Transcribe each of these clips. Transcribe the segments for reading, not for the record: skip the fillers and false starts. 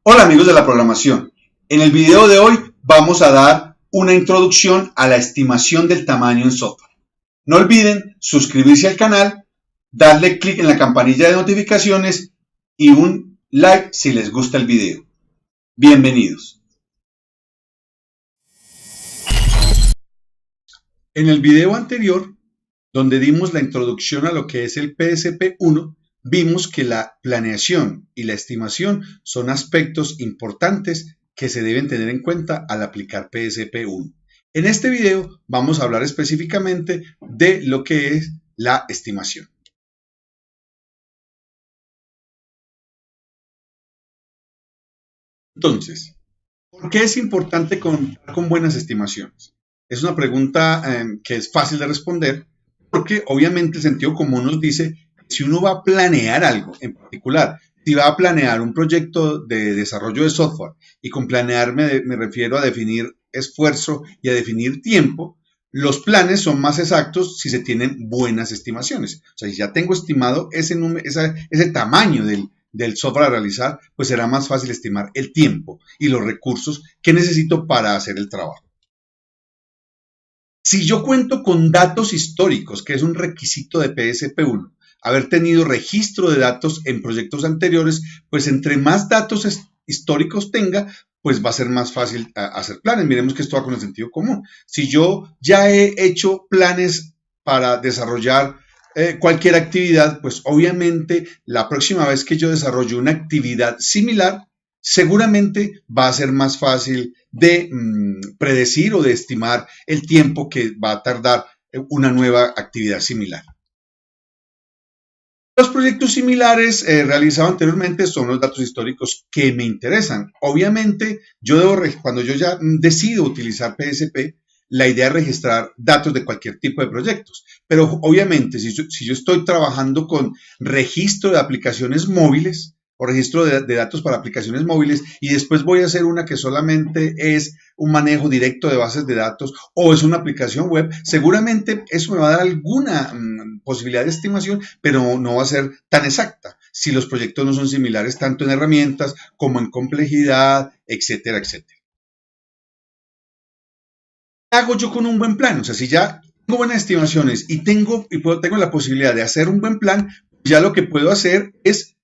Hola amigos de la programación. En el video de hoy vamos a dar una introducción a la estimación del tamaño en software. No olviden suscribirse al canal, darle clic en la campanilla de notificaciones y un like si les gusta el video. Bienvenidos. En el video anterior, donde dimos la introducción a lo que es el PSP1, vimos que la planeación y la estimación son aspectos importantes que se deben tener en cuenta al aplicar PSP1. En este video vamos a hablar específicamente de lo que es la estimación. Entonces, ¿por qué es importante contar con buenas estimaciones? Es una pregunta que es fácil de responder porque obviamente el sentido común nos dice que si uno va a planear algo en particular, si va a planear un proyecto de desarrollo de software, y con planear me refiero a definir esfuerzo y a definir tiempo, los planes son más exactos si se tienen buenas estimaciones. O sea, si ya tengo estimado ese tamaño del software a realizar, pues será más fácil estimar el tiempo y los recursos que necesito para hacer el trabajo. Si yo cuento con datos históricos, que es un requisito de PSP1, haber tenido registro de datos en proyectos anteriores, pues entre más datos históricos tenga, pues va a ser más fácil hacer planes. Miremos que esto va con el sentido común. Si yo ya he hecho planes para desarrollar cualquier actividad, pues obviamente la próxima vez que yo desarrollo una actividad similar, seguramente va a ser más fácil de predecir o de estimar el tiempo que va a tardar una nueva actividad similar. Los proyectos similares realizados anteriormente son los datos históricos que me interesan. Obviamente, cuando yo ya decido utilizar PSP, la idea es registrar datos de cualquier tipo de proyectos. Pero obviamente, si yo estoy trabajando con registro de aplicaciones móviles, o registro de datos para aplicaciones móviles, y después voy a hacer una que solamente es un manejo directo de bases de datos o es una aplicación web, seguramente eso me va a dar alguna posibilidad de estimación, pero no va a ser tan exacta si los proyectos no son similares tanto en herramientas como en complejidad, etcétera, etcétera. ¿Qué hago yo con un buen plan? O sea, si ya tengo buenas estimaciones y tengo la posibilidad de hacer un buen plan, ya lo que puedo hacer es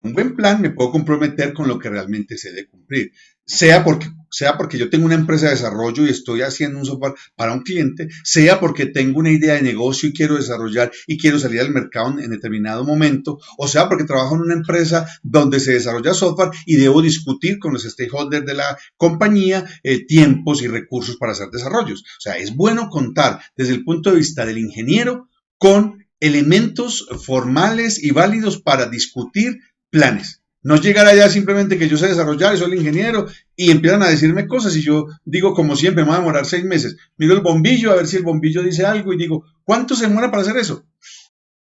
un buen plan, me puedo comprometer con lo que realmente se debe cumplir. Sea porque yo tengo una empresa de desarrollo y estoy haciendo un software para un cliente, sea porque tengo una idea de negocio y quiero desarrollar y quiero salir al mercado en determinado momento, o sea porque trabajo en una empresa donde se desarrolla software y debo discutir con los stakeholders de la compañía tiempos y recursos para hacer desarrollos. O sea, es bueno contar desde el punto de vista del ingeniero con elementos formales y válidos para discutir planes. No llegar allá simplemente que yo sé desarrollar y soy el ingeniero y empiezan a decirme cosas y yo digo, como siempre, me va a demorar 6 meses. Miro el bombillo a ver si el bombillo dice algo y digo, ¿cuánto se demora para hacer eso?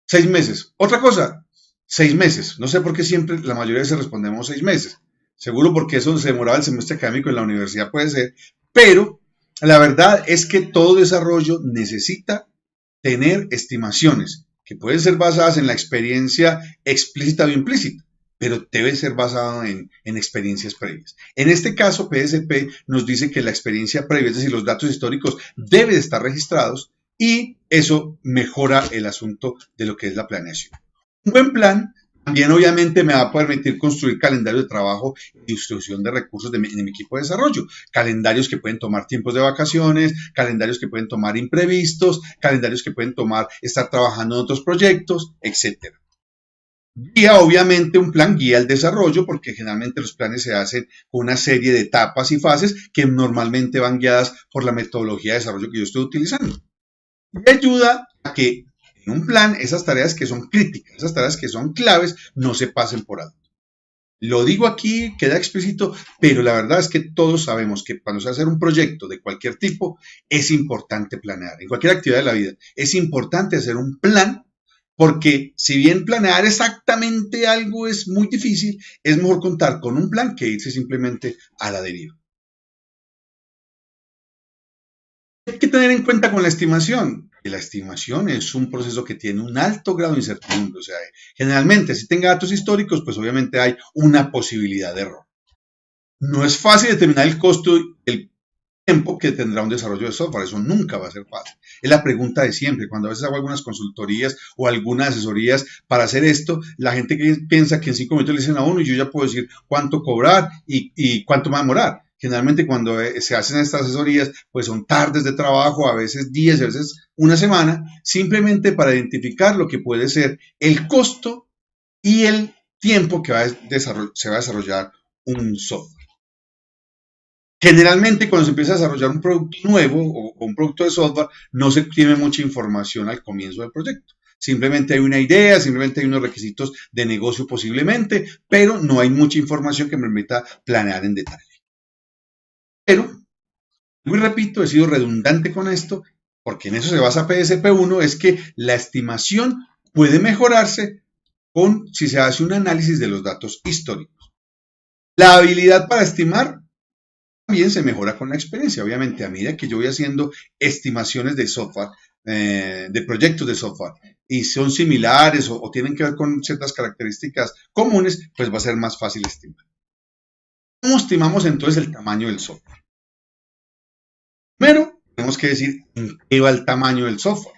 6 meses. Otra cosa, 6 meses. No sé por qué siempre la mayoría de veces respondemos 6 meses. Seguro porque eso se demoraba el semestre académico en la universidad, puede ser. Pero la verdad es que todo desarrollo necesita tener estimaciones que pueden ser basadas en la experiencia explícita o implícita, pero debe ser basado en experiencias previas. En este caso, PSP nos dice que la experiencia previa, es decir, los datos históricos, deben estar registrados y eso mejora el asunto de lo que es la planeación. Un buen plan también obviamente me va a permitir construir calendarios de trabajo y distribución de recursos en mi equipo de desarrollo. Calendarios que pueden tomar tiempos de vacaciones, calendarios que pueden tomar imprevistos, calendarios que pueden tomar estar trabajando en otros proyectos, etcétera. Guía, obviamente, un plan guía el desarrollo, porque generalmente los planes se hacen con una serie de etapas y fases que normalmente van guiadas por la metodología de desarrollo que yo estoy utilizando. Y ayuda a que en un plan esas tareas que son críticas, esas tareas que son claves, no se pasen por alto. Lo digo aquí, queda explícito, pero la verdad es que todos sabemos que cuando se va a hacer un proyecto de cualquier tipo, es importante planear. En cualquier actividad de la vida, es importante hacer un plan, porque si bien planear exactamente algo es muy difícil, es mejor contar con un plan que irse simplemente a la deriva. Hay que tener en cuenta con la estimación, que la estimación es un proceso que tiene un alto grado de incertidumbre. O sea, generalmente si tenga datos históricos, pues obviamente hay una posibilidad de error. No es fácil determinar el costo y el tiempo que tendrá un desarrollo de software, eso nunca va a ser fácil. Es la pregunta de siempre, cuando a veces hago algunas consultorías o algunas asesorías para hacer esto, la gente piensa que en 5 minutos le dicen a uno y yo ya puedo decir cuánto cobrar y cuánto me va a demorar. Generalmente cuando se hacen estas asesorías, pues son tardes de trabajo, a veces días, a veces una semana, simplemente para identificar lo que puede ser el costo y el tiempo que se va a desarrollar un software. Generalmente cuando se empieza a desarrollar un producto nuevo o un producto de software, no se tiene mucha información al comienzo del proyecto. Simplemente hay una idea, simplemente hay unos requisitos de negocio posiblemente, pero no hay mucha información que me permita planear en detalle. Pero, y repito, he sido redundante con esto, porque en eso se basa PSP1, es que la estimación puede mejorarse si se hace un análisis de los datos históricos. La habilidad para estimar también se mejora con la experiencia. Obviamente, a medida que yo voy haciendo estimaciones de software, de proyectos de software, y son similares o tienen que ver con ciertas características comunes, pues va a ser más fácil estimar. ¿Cómo estimamos entonces el tamaño del software? Primero, tenemos que decir en qué va el tamaño del software.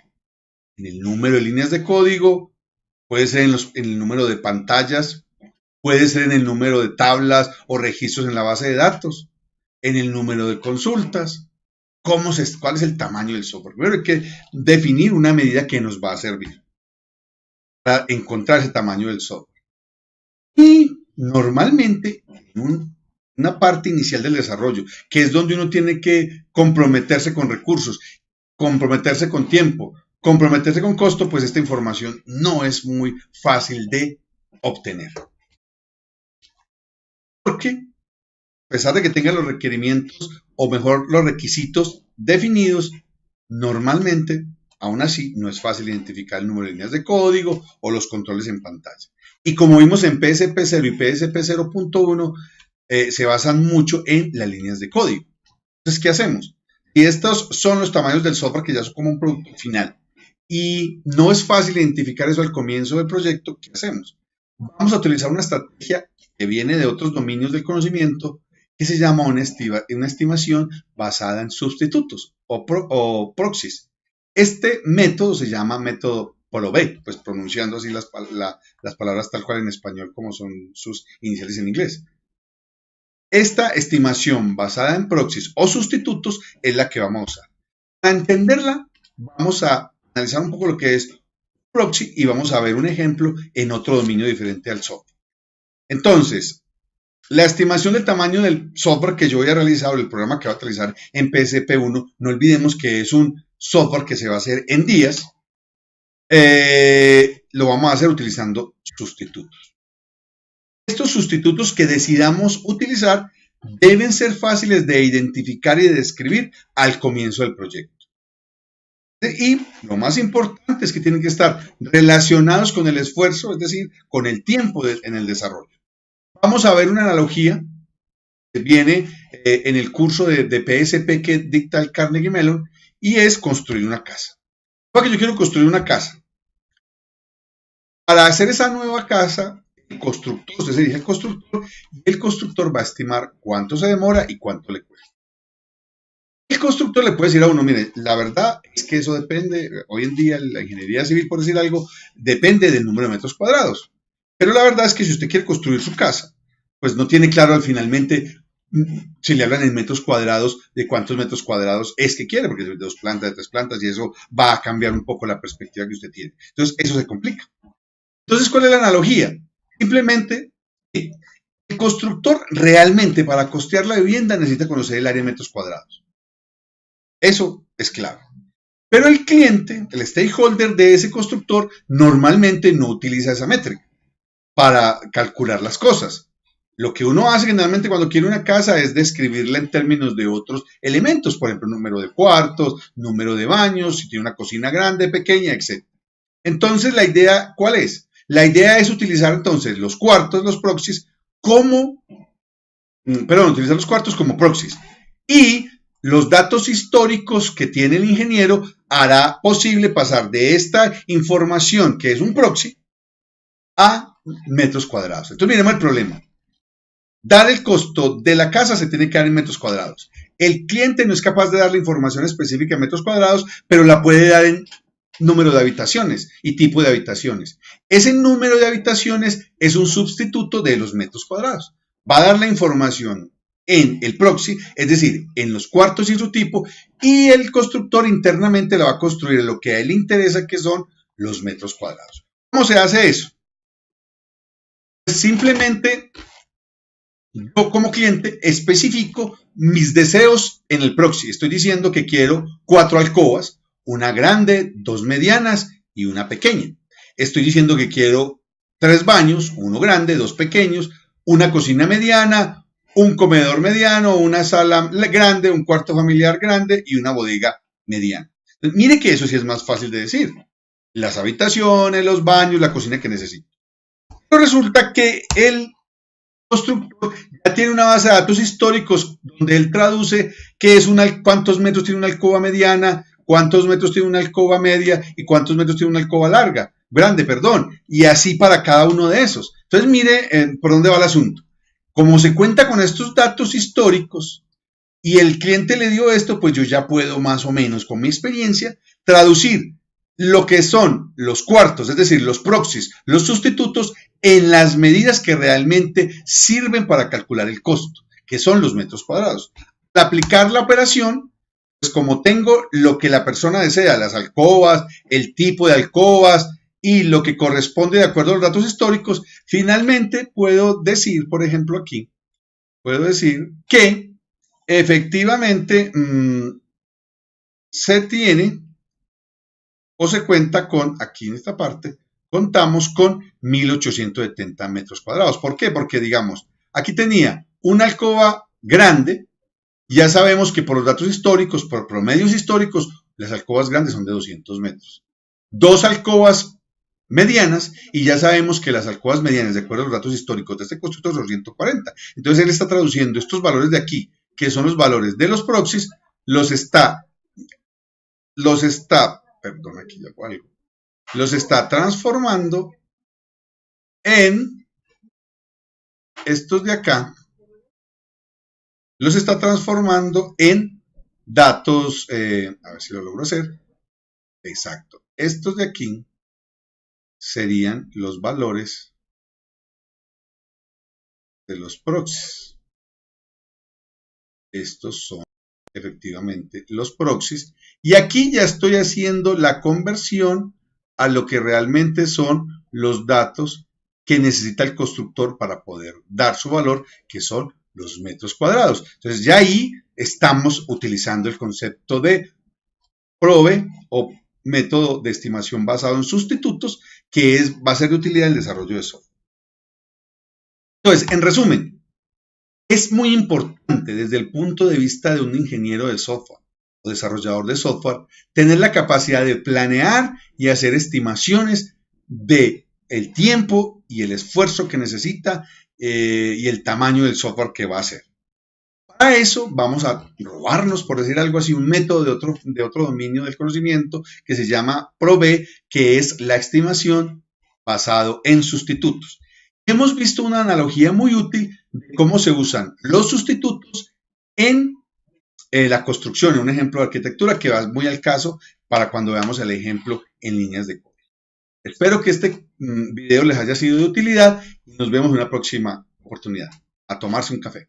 En el número de líneas de código, puede ser en el número de pantallas, puede ser en el número de tablas o registros en la base de datos, en el número de consultas, cuál es el tamaño del software. Primero hay que definir una medida que nos va a servir para encontrar ese tamaño del software. Y normalmente en una parte inicial del desarrollo, que es donde uno tiene que comprometerse con recursos, comprometerse con tiempo, comprometerse con costo, pues esta información no es muy fácil de obtener. ¿Por qué? A pesar de que tenga los requerimientos o mejor los requisitos definidos, normalmente, aún así, no es fácil identificar el número de líneas de código o los controles en pantalla. Y como vimos en PSP0 y PSP0.1, se basan mucho en las líneas de código. Entonces, ¿qué hacemos? Si estos son los tamaños del software que ya son como un producto final y no es fácil identificar eso al comienzo del proyecto, ¿qué hacemos? Vamos a utilizar una estrategia que viene de otros dominios del conocimiento que se llama una estimación basada en sustitutos o proxies. Este método se llama método POLO-B, pues pronunciando así las palabras tal cual en español como son sus iniciales en inglés. Esta estimación basada en proxies o sustitutos es la que vamos a usar. Para entenderla, vamos a analizar un poco lo que es proxy y vamos a ver un ejemplo en otro dominio diferente al software. Entonces, la estimación del tamaño del software que yo voy a realizar o el programa que voy a utilizar en PSP1, no olvidemos que es un software que se va a hacer en días, lo vamos a hacer utilizando sustitutos. Estos sustitutos que decidamos utilizar deben ser fáciles de identificar y de describir al comienzo del proyecto. Y lo más importante es que tienen que estar relacionados con el esfuerzo, es decir, con el tiempo en el desarrollo. Vamos a ver una analogía que viene en el curso de PSP que dicta el Carnegie Mellon y es construir una casa. Porque yo quiero construir una casa. Para hacer esa nueva casa, el constructor, usted se dirige al constructor y el constructor va a estimar cuánto se demora y cuánto le cuesta. El constructor le puede decir a uno, mire, la verdad es que eso depende, hoy en día la ingeniería civil, por decir algo, depende del número de metros cuadrados. Pero la verdad es que si usted quiere construir su casa, pues no tiene claro finalmente, si le hablan en metros cuadrados, de cuántos metros cuadrados es que quiere, porque es de 2 plantas, de 3 plantas, y eso va a cambiar un poco la perspectiva que usted tiene. Entonces, eso se complica. Entonces, ¿cuál es la analogía? Simplemente, el constructor realmente para costear la vivienda necesita conocer el área de metros cuadrados. Eso es clave. Pero el cliente, el stakeholder de ese constructor, normalmente no utiliza esa métrica para calcular las cosas. Lo que uno hace generalmente cuando quiere una casa es describirla en términos de otros elementos, por ejemplo, número de cuartos, número de baños, si tiene una cocina grande, pequeña, etc. Entonces, la idea, ¿cuál es? La idea es utilizar entonces los cuartos, los proxies, utilizar los cuartos como proxies. Y los datos históricos que tiene el ingeniero hará posible pasar de esta información, que es un proxy, a metros cuadrados. Entonces, miremos el problema. dar el costo de la casa se tiene que dar en metros cuadrados. El cliente no es capaz de dar la información específica en metros cuadrados, pero la puede dar en número de habitaciones y tipo de habitaciones. Ese número de habitaciones es un sustituto de los metros cuadrados. Va a dar la información en el proxy, es decir, en los cuartos y su tipo, y el constructor internamente la va a construir en lo que a él le interesa, que son los metros cuadrados. ¿Cómo se hace eso? Simplemente yo como cliente especifico mis deseos en el proxy. Estoy diciendo que quiero 4 alcobas, una grande, 2 medianas y una pequeña. Estoy diciendo que quiero 3 baños, uno grande, 2 pequeños, una cocina mediana, un comedor mediano, una sala grande, un cuarto familiar grande y una bodega mediana. Entonces, mire que eso sí es más fácil de decir. Las habitaciones, los baños, la cocina que necesito. Pero resulta que el constructor ya tiene una base de datos históricos donde él traduce qué es cuántos metros tiene una alcoba mediana, cuántos metros tiene una alcoba media y cuántos metros tiene una alcoba grande, y así para cada uno de esos. Entonces mire por dónde va el asunto. Como se cuenta con estos datos históricos y el cliente le dio esto, pues yo ya puedo más o menos con mi experiencia traducir lo que son los cuartos, es decir, los proxies, los sustitutos, en las medidas que realmente sirven para calcular el costo, que son los metros cuadrados. Al aplicar la operación, pues como tengo lo que la persona desea, las alcobas, el tipo de alcobas y lo que corresponde de acuerdo a los datos históricos, finalmente puedo decir, por ejemplo aquí, puedo decir que efectivamente se tiene o se cuenta con, aquí en esta parte, contamos con 1870 metros cuadrados. ¿Por qué? Porque, digamos, aquí tenía una alcoba grande, ya sabemos que por los datos históricos, por promedios históricos, las alcobas grandes son de 200 metros. 2 alcobas medianas, y ya sabemos que las alcobas medianas, de acuerdo a los datos históricos de este constructor, son 140. Entonces, él está traduciendo estos valores de aquí, que son los valores de los proxies, los está transformando en estos de acá, los está transformando en datos, a ver si lo logro hacer, exacto, estos de aquí serían los valores de los proxies, estos son efectivamente los proxies, y aquí ya estoy haciendo la conversión a lo que realmente son los datos que necesita el constructor para poder dar su valor, que son los metros cuadrados. Entonces ya ahí estamos utilizando el concepto de PROVE o método de estimación basado en sustitutos, que va a ser de utilidad en el desarrollo de software. Entonces, en resumen, es muy importante desde el punto de vista de un ingeniero de software o desarrollador de software tener la capacidad de planear y hacer estimaciones de el tiempo y el esfuerzo que necesita y el tamaño del software que va a hacer. Para eso vamos a robarnos, por decir algo así, un método de otro dominio del conocimiento que se llama PROVE, que es la estimación basado en sustitutos. Hemos visto una analogía muy útil de cómo se usan los sustitutos en la construcción, en un ejemplo de arquitectura que va muy al caso para cuando veamos el ejemplo en líneas de código. Espero que este video les haya sido de utilidad y nos vemos en una próxima oportunidad. A tomarse un café.